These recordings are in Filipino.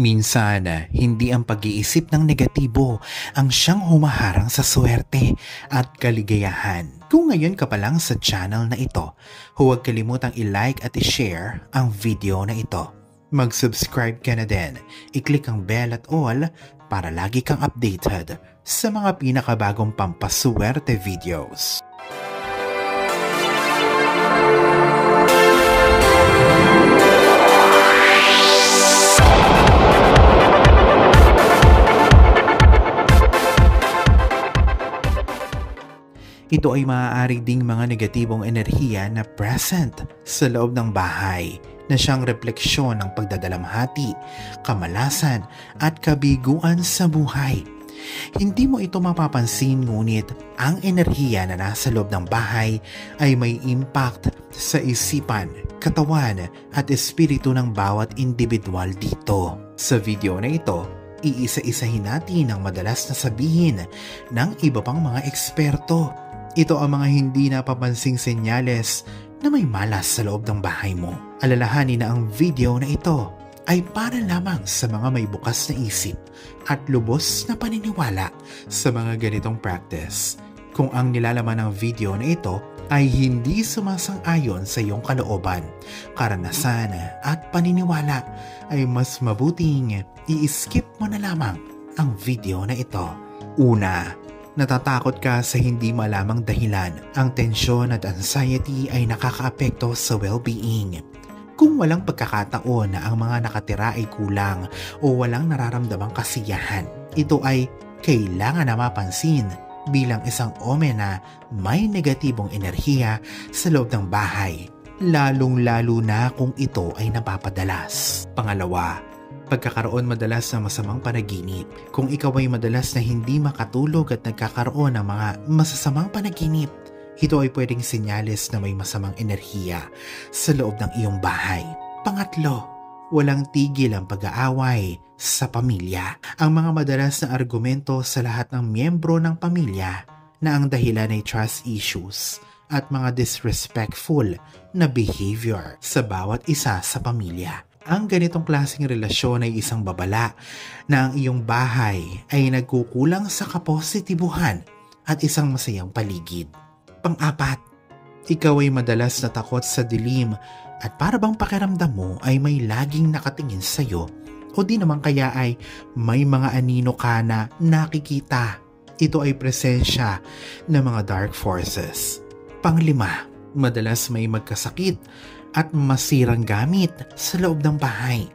Minsan, hindi ang pag-iisip ng negatibo ang siyang humaharang sa swerte at kaligayahan. Kung ngayon ka pa lang sa channel na ito, huwag kalimutang i-like at i-share ang video na ito. Mag-subscribe ka na din, i-click ang bell at all para lagi kang updated sa mga pinakabagong pampaswerte videos. Ito ay maaari ding mga negatibong enerhiya na present sa loob ng bahay na siyang refleksyon ng pagdadalamhati, kamalasan at kabiguan sa buhay. Hindi mo ito mapapansin ngunit ang enerhiya na nasa loob ng bahay ay may impact sa isipan, katawan at espiritu ng bawat individual dito. Sa video na ito, iisa-isahin natin ang madalas na sabihin ng iba pang mga eksperto. Ito ang mga hindi napapansing senyales na may malas sa loob ng bahay mo. Alalahanin na ang video na ito ay para lamang sa mga may bukas na isip at lubos na paniniwala sa mga ganitong practice. Kung ang nilalaman ng video na ito ay hindi sumasang-ayon sa iyong kalooban, karanasan at paniniwala, ay mas mabuting i-skip mo na lamang ang video na ito. Una, natatakot ka sa hindi malamang dahilan. Ang tensyon at anxiety ay nakakaapekto sa well-being. Kung walang pagkakataon na ang mga nakatira ay kulang o walang nararamdamang kasiyahan, ito ay kailangan na mapansin bilang isang omen na may negatibong enerhiya sa loob ng bahay, lalong-lalo na kung ito ay napapadalas. Pangalawa, pagkakaroon madalas ng masamang panaginip. Kung ikaw ay madalas na hindi makatulog at nagkakaroon ng mga masasamang panaginip, ito ay pwedeng senyales na may masamang enerhiya sa loob ng iyong bahay. Pangatlo, walang tigil ang pag-aaway sa pamilya. Ang mga madalas na argumento sa lahat ng miyembro ng pamilya na ang dahilan ay trust issues at mga disrespectful na behavior sa bawat isa sa pamilya. Ang ganitong klaseng relasyon ay isang babala na ang iyong bahay ay nagkukulang sa kapositibuhan at isang masayang paligid. Pang-apat, ikaw ay madalas na takot sa dilim at para bang pakiramdam mo ay may laging nakatingin sa iyo o di naman kaya ay may mga anino ka na nakikita. Ito ay presensya ng mga dark forces. Panglima, madalas may magkasakit at masirang gamit sa loob ng bahay.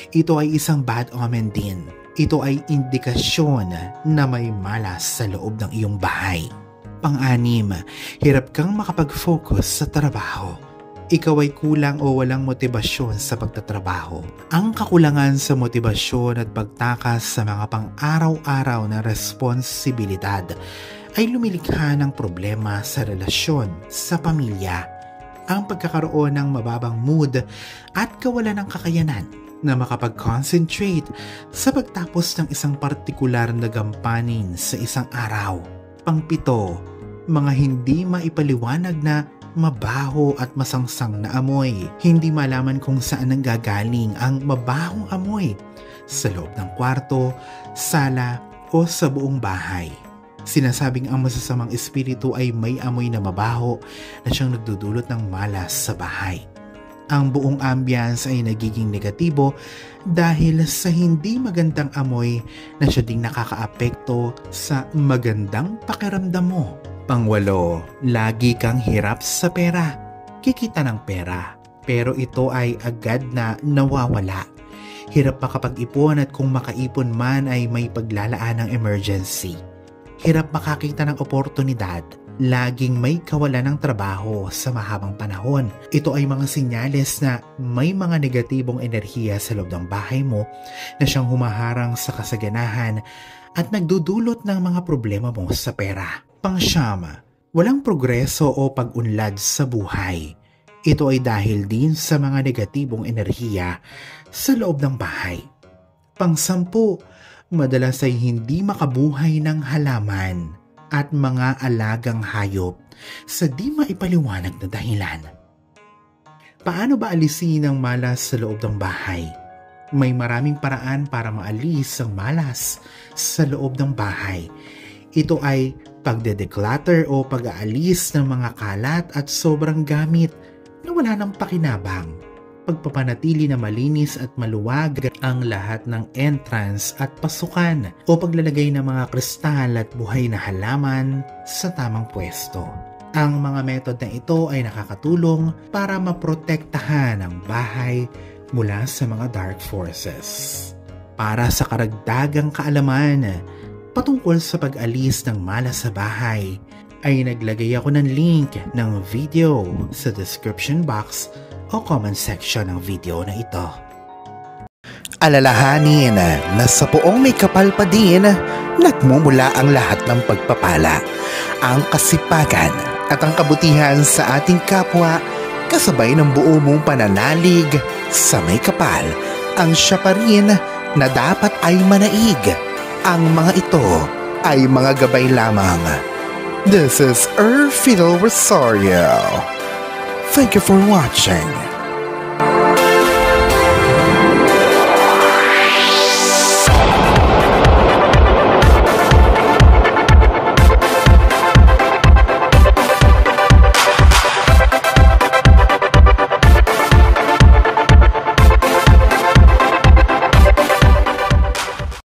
Ito ay isang bad omen din. Ito ay indikasyon na may malas sa loob ng iyong bahay. Pang-anim, hirap kang makapag-focus sa trabaho. Ikaw ay kulang o walang motibasyon sa pagtatrabaho. Ang kakulangan sa motibasyon at pagtakas sa mga pang-araw-araw na responsibilidad ay lumilikha ng problema sa relasyon sa pamilya. Ang pagkakaroon ng mababang mood at kawalan ng kakayanan na makapag-concentrate sa pagtapos ng isang partikular na gampanin sa isang araw. Pangpito, mga hindi maipaliwanag na mabaho at masangsang na amoy. Hindi malaman kung saan nanggagaling ang mabahong amoy sa loob ng kwarto, sala o sa buong bahay. Sinasabing ang masasamang espiritu ay may amoy na mabaho na siyang nagdudulot ng malas sa bahay. Ang buong ambience ay nagiging negatibo dahil sa hindi magandang amoy na siya ding nakakaapekto sa magandang pakiramdam mo. Pangwalo, lagi kang hirap sa pera. Kikita ng pera, pero ito ay agad na nawawala. Hirap makapag-ipon at kung makaipon man ay may paglalaan ng emergency. Hirap makakita ng oportunidad. Laging may kawalan ng trabaho sa mahabang panahon. Ito ay mga senyales na may mga negatibong enerhiya sa loob ng bahay mo na siyang humaharang sa kasaganahan at nagdudulot ng mga problema mo sa pera. Pangsyam, walang progreso o pag-unlad sa buhay. Ito ay dahil din sa mga negatibong enerhiya sa loob ng bahay. Pangsampu, madalas ay hindi makabuhay ng halaman at mga alagang hayop sa di maipaliwanag na dahilan. Paano ba alisin ang malas sa loob ng bahay? May maraming paraan para maalis ang malas sa loob ng bahay. Ito ay pagde-declutter o pag-aalis ng mga kalat at sobrang gamit na wala ng pakinabang. Pagpapanatili na malinis at maluwag ang lahat ng entrance at pasukan o paglalagay ng mga kristal at buhay na halaman sa tamang pwesto. Ang mga metod na ito ay nakakatulong para maprotektahan ang bahay mula sa mga dark forces. Para sa karagdagang kaalaman patungkol sa pag-alis ng malas sa bahay, ay naglagay ako ng link ng video sa description box o comment section ng video na ito. Alalahanin na sa poong may kapal pa din, nagmumula ang lahat ng pagpapala, ang kasipagan at ang kabutihan sa ating kapwa kasabay ng buo mong pananalig sa may kapal. Ang siya pa rin na dapat ay manaig. Ang mga ito ay mga gabay lamang. This is Fiddle Rosario. Thank you for watching.